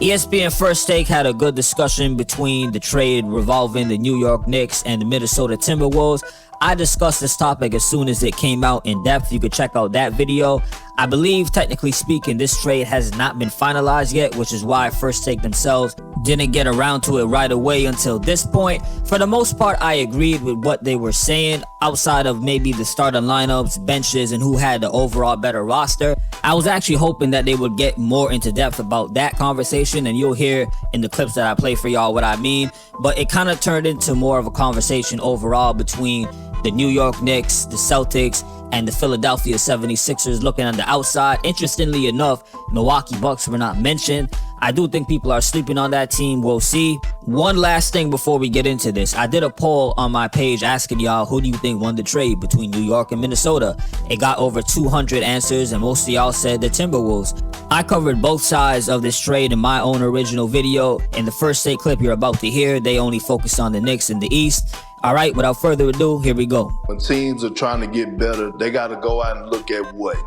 ESPN First Take had a good discussion between the trade revolving the New York Knicks and the Minnesota Timberwolves. I discussed this topic as soon as it came out in depth. You could check out that video. I believe, technically speaking, this trade has not been finalized yet, which is why First Take themselves didn't get around to it right away until this point. For the most part, I agreed with what they were saying, outside of maybe the starting lineups, benches, and who had the overall better roster. I was actually hoping that they would get more into depth about that conversation, and you'll hear in the clips that I play for y'all what I mean. But it kind of turned into more of a conversation overall between the New York Knicks, the Celtics, and the Philadelphia 76ers looking on the outside. Interestingly enough, Milwaukee Bucks were not mentioned. I do think people are sleeping on that team. We'll see. One last thing before we get into this. I did a poll on my page asking y'all, who do you think won the trade between New York and Minnesota? It got over 200 answers, and most of y'all said the Timberwolves. I covered both sides of this trade in my own original video. In the First Take clip you're about to hear, they only focused on the Knicks in the East. All right, without further ado, here we go. When teams are trying to get better, they got to go out and look at what?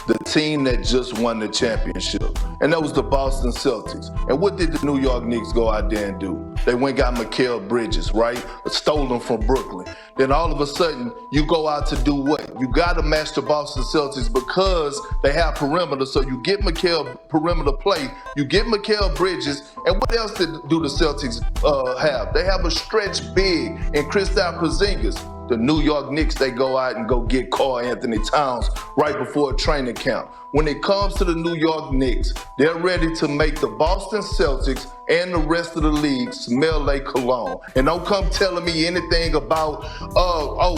The team that just won the championship, and that was the Boston Celtics. And what did the New York Knicks go out there and do? They went and got Mikal Bridges, right? Stole them from Brooklyn. Then all of a sudden, you go out to do what? You got to match the Boston Celtics because they have perimeter. So you get Mikal perimeter play, you get Mikal Bridges, and what else do the Celtics have? They have a stretch big in Kristaps Porzingis. The New York Knicks, they go out and go get Karl Anthony Towns right before a training camp. When it comes to the New York Knicks, they're ready to make the Boston Celtics and the rest of the league smell like cologne. And don't come telling me anything about,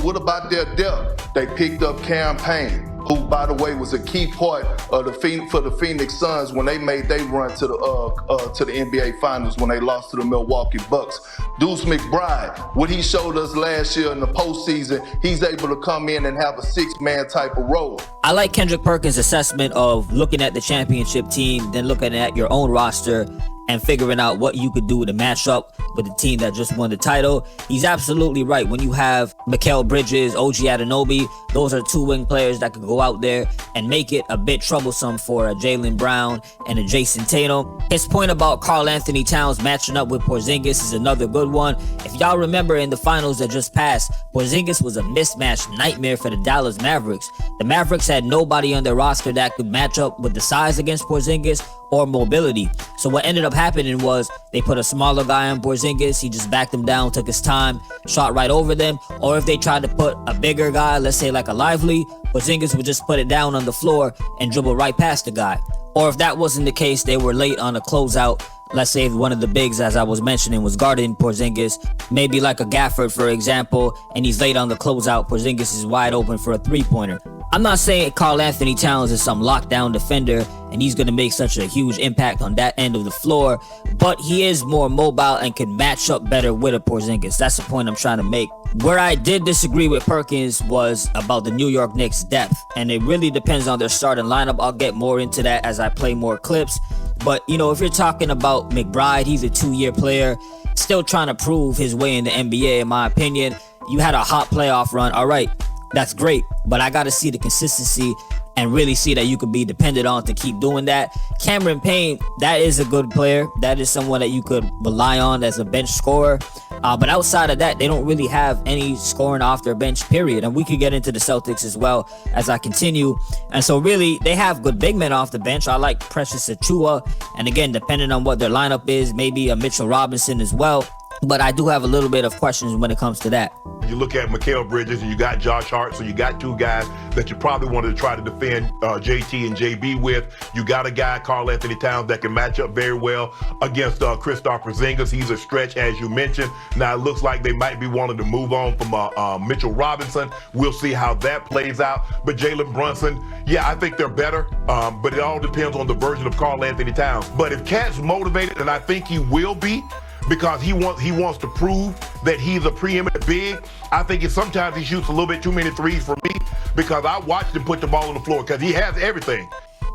what about their depth? They picked up Campaign, who, by the way, was a key part of for the Phoenix Suns when they made their run to the NBA Finals when they lost to the Milwaukee Bucks. Deuce McBride, what he showed us last year in the postseason, he's able to come in and have a six-man type of role. I like Kendrick Perkins' assessment of looking at the championship team, then looking at your own roster and figuring out what you could do to match up with the team that just won the title. He's absolutely right. When you have Mikal Bridges, OG Anunoby, those are two wing players that could go out there and make it a bit troublesome for a Jaylen Brown and a Jason Tatum. His point about Karl Anthony Towns matching up with Porzingis is another good one. If y'all remember in the finals that just passed, Porzingis was a mismatch nightmare for the Dallas Mavericks. The Mavericks had nobody on their roster that could match up with the size against Porzingis or mobility. So what ended up happening was they put a smaller guy on Porzingis. He just backed him down, took his time, shot right over them. Or if they tried to put a bigger guy, let's say like a Lively, Porzingis would just put it down on the floor and dribble right past the guy. Or if that wasn't the case, they were late on a closeout. Let's say one of the bigs, as I was mentioning, was guarding Porzingis, maybe like a Gafford, for example, and he's late on the closeout. Porzingis is wide open for a three-pointer. I'm not saying Karl Anthony Towns is some lockdown defender and he's going to make such a huge impact on that end of the floor, but he is more mobile and can match up better with a Porzingis. That's the point I'm trying to make. Where I did disagree with Perkins was about the New York Knicks' depth, and it really depends on their starting lineup. I'll get more into that as I play more clips. But, if you're talking about McBride, he's a 2-year player, still trying to prove his way in the NBA, in my opinion. You had a hot playoff run. All right, that's great, but I got to see the consistency and really see that you could be dependent on to keep doing that. Cameron Payne, that is a good player. That is someone that you could rely on as a bench scorer. But outside of that, they don't really have any scoring off their bench, period. And we could get into the Celtics as well as I continue. And so really, they have good big men off the bench. I like Precious Achiuwa. And again, depending on what their lineup is, maybe a Mitchell Robinson as well. But I do have a little bit of questions when it comes to that. You look at Mikal Bridges and you got Josh Hart, so you got two guys that you probably wanted to try to defend JT and JB with. You got a guy, Karl Anthony Towns, that can match up very well against Kristaps Porzingis. He's a stretch, as you mentioned. Now, it looks like they might be wanting to move on from Mitchell Robinson. We'll see how that plays out. But Jalen Brunson, yeah, I think they're better, but it all depends on the version of Karl Anthony Towns. But if Cat's motivated, and I think he will be, because he wants to prove that he's a preeminent big. I think sometimes he shoots a little bit too many threes for me, because I watched him put the ball on the floor because he has everything.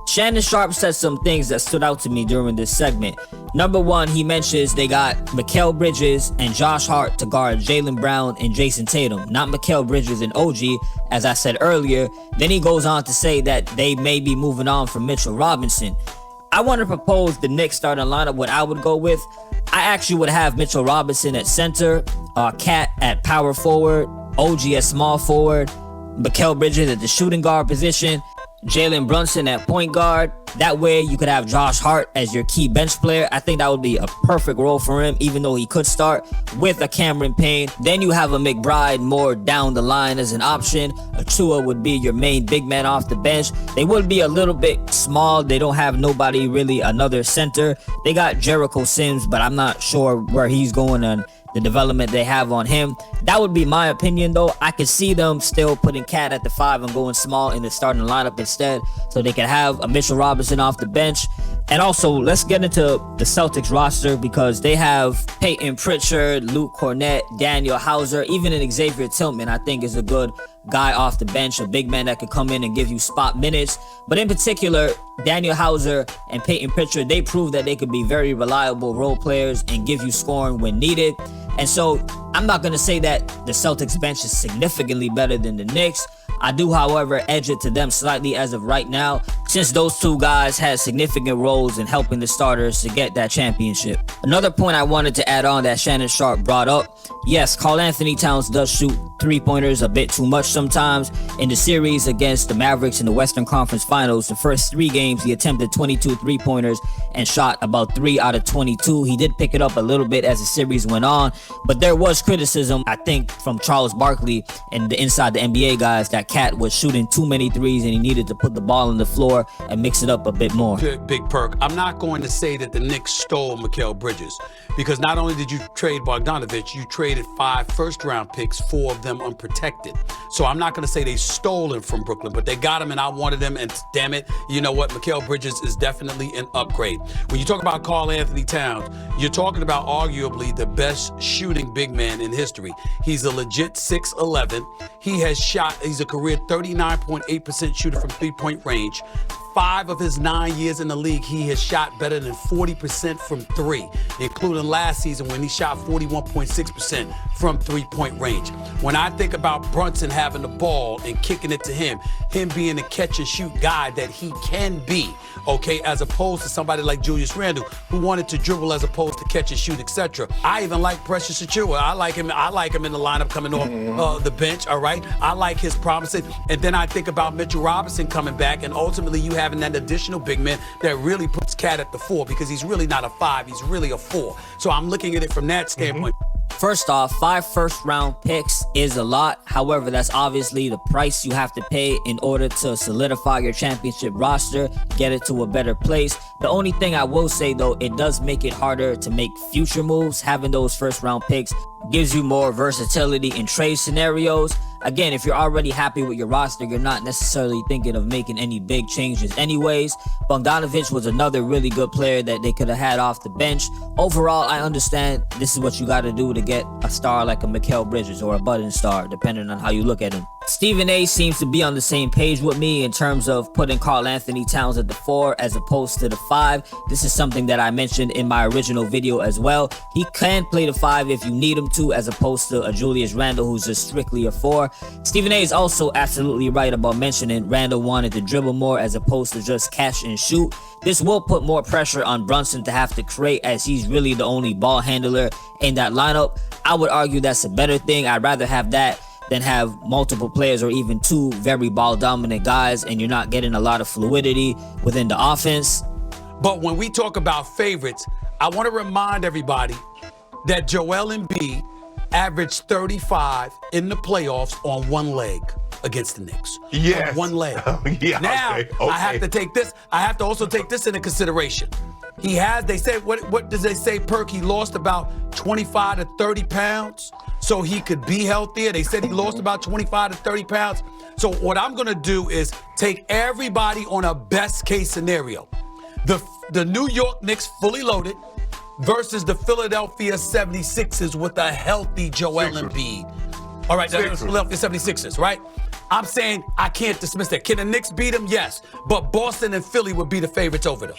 Shannon Sharpe said some things that stood out to me during this segment. Number one, he mentions they got Mikal Bridges and Josh Hart to guard Jaylen Brown and Jason Tatum, not Mikal Bridges and OG, as I said earlier. Then he goes on to say that they may be moving on from Mitchell Robinson. I want to propose the Knicks starting lineup. What I would go with, I actually would have Mitchell Robinson at center, Cat at power forward, OG at small forward, Mikal Bridges at the shooting guard position, Jalen Brunson at point guard. That way you could have Josh Hart as your key bench player. I think that would be a perfect role for him, even though he could start with a Cameron Payne. Then you have a McBride more down the line as an option. Achua would be your main big man off the bench. They would be a little bit small. They don't have nobody really another center. They got Jericho Sims, but I'm not sure where he's going on the development they have on him. That would be my opinion, though. I could see them still putting Cat at the 5 and going small in the starting lineup instead, so they can have a Mitchell Robinson off the bench. And also, let's get into the Celtics roster, because they have Peyton Pritchard, Luke Cornett, Daniel Hauser, even an Xavier Tillman, I think, is a good guy off the bench, a big man that could come in and give you spot minutes. But in particular, Daniel Hauser and Peyton Pritchard, they proved that they could be very reliable role players and give you scoring when needed. And so I'm not going to say that the Celtics bench is significantly better than the Knicks. I do, however, edge it to them slightly as of right now, since those two guys had significant roles in helping the starters to get that championship. Another point I wanted to add on that Shannon Sharpe brought up, yes, Karl Anthony Towns does shoot three-pointers a bit too much sometimes. In the series against the Mavericks in the Western Conference Finals, the first 3 games, he attempted 22 three-pointers and shot about 3 out of 22. He did pick it up a little bit as the series went on, but there was criticism, I think, from Charles Barkley and the Inside the NBA guys that Cat was shooting too many threes and he needed to put the ball on the floor and mix it up a bit more. Big Perk, I'm not going to say that the Knicks stole Mikal Bridges, because not only did you trade Bogdanovich, you traded 5 first-round picks, 4 of them unprotected. So I'm not going to say they stole him from Brooklyn, but they got him and I wanted him, and damn it, you know what? Mikal Bridges is definitely an upgrade. When you talk about Karl Anthony Towns, you're talking about arguably the best shooting big man in history. He's a legit 6'11". He's a career 39.8% shooter from three-point range. 5 of his 9 years in the league, he has shot better than 40% from 3, including last season when he shot 41.6% from three-point range. When I think about Brunson having the ball and kicking it to him being a catch-and-shoot guy that he can be, okay, as opposed to somebody like Julius Randle, who wanted to dribble as opposed to catch and shoot, etc. I even like Precious Achiuwa. I like him in the lineup coming off the bench, all right? I like his promises. And then I think about Mitchell Robinson coming back, and ultimately you having that additional big man that really puts Cat at the 4, because he's really not a 5, he's really a 4. So I'm looking at it from that standpoint. First off, 5 first-round picks is a lot. However, that's obviously the price you have to pay in order to solidify your championship roster, get it to a better place. The only thing I will say, though, it does make it harder to make future moves. Having those first-round picks gives you more versatility in trade scenarios. Again, if you're already happy with your roster, you're not necessarily thinking of making any big changes anyways. Bogdanovich was another really good player that they could have had off the bench. Overall, I understand this is what you got to do to get a star like a Mikal Bridges or a budding star, depending on how you look at him. Stephen A seems to be on the same page with me in terms of putting Karl Anthony Towns at the 4 as opposed to the 5. This is something that I mentioned in my original video as well. He can play the 5 if you need him to, as opposed to a Julius Randle who's just strictly a 4. Stephen A is also absolutely right about mentioning Randle wanted to dribble more as opposed to just catch and shoot. This will put more pressure on Brunson to have to create, as he's really the only ball handler in that lineup. I would argue that's a better thing. I'd rather have that than have multiple players or even 2 very ball dominant guys and you're not getting a lot of fluidity within the offense. But when we talk about favorites, I want to remind everybody that Joel Embiid averaged 35 in the playoffs on one leg against the Knicks. Yes. On one leg. Yeah, now, okay. I have to take this. I have to also take this into consideration. They said, what does they say, Perk? He lost about 25 to 30 pounds so he could be healthier. They said he lost about 25 to 30 pounds. So what I'm going to do is take everybody on a best case scenario. The New York Knicks fully loaded versus the Philadelphia 76ers with a healthy Joel Embiid. All right, the Philadelphia 76ers, right? I'm saying I can't dismiss that. Can the Knicks beat them? Yes. But Boston and Philly would be the favorites over them.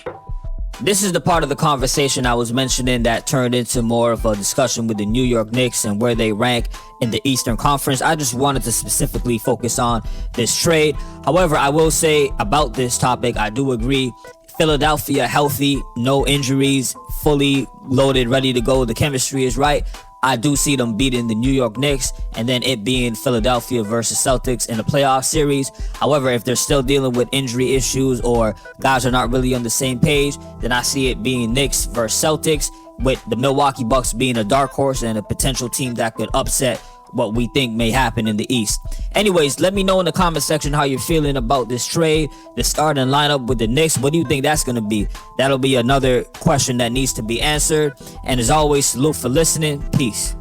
This is the part of the conversation I was mentioning that turned into more of a discussion with the New York Knicks and where they rank in the Eastern Conference. I just wanted to specifically focus on this trade. However, I will say about this topic, I do agree Philadelphia healthy, no injuries, fully loaded, ready to go, the chemistry is right, I do see them beating the New York Knicks, and then it being Philadelphia versus Celtics in the playoff series. However, if they're still dealing with injury issues or guys are not really on the same page, then I see it being Knicks versus Celtics, with the Milwaukee Bucks being a dark horse and a potential team that could upset what we think may happen in the East. Anyways, let me know in the comment section how you're feeling about this trade, the starting lineup with the Knicks. What do you think that's going to be? That'll be another question that needs to be answered. And as always, salute for listening. Peace.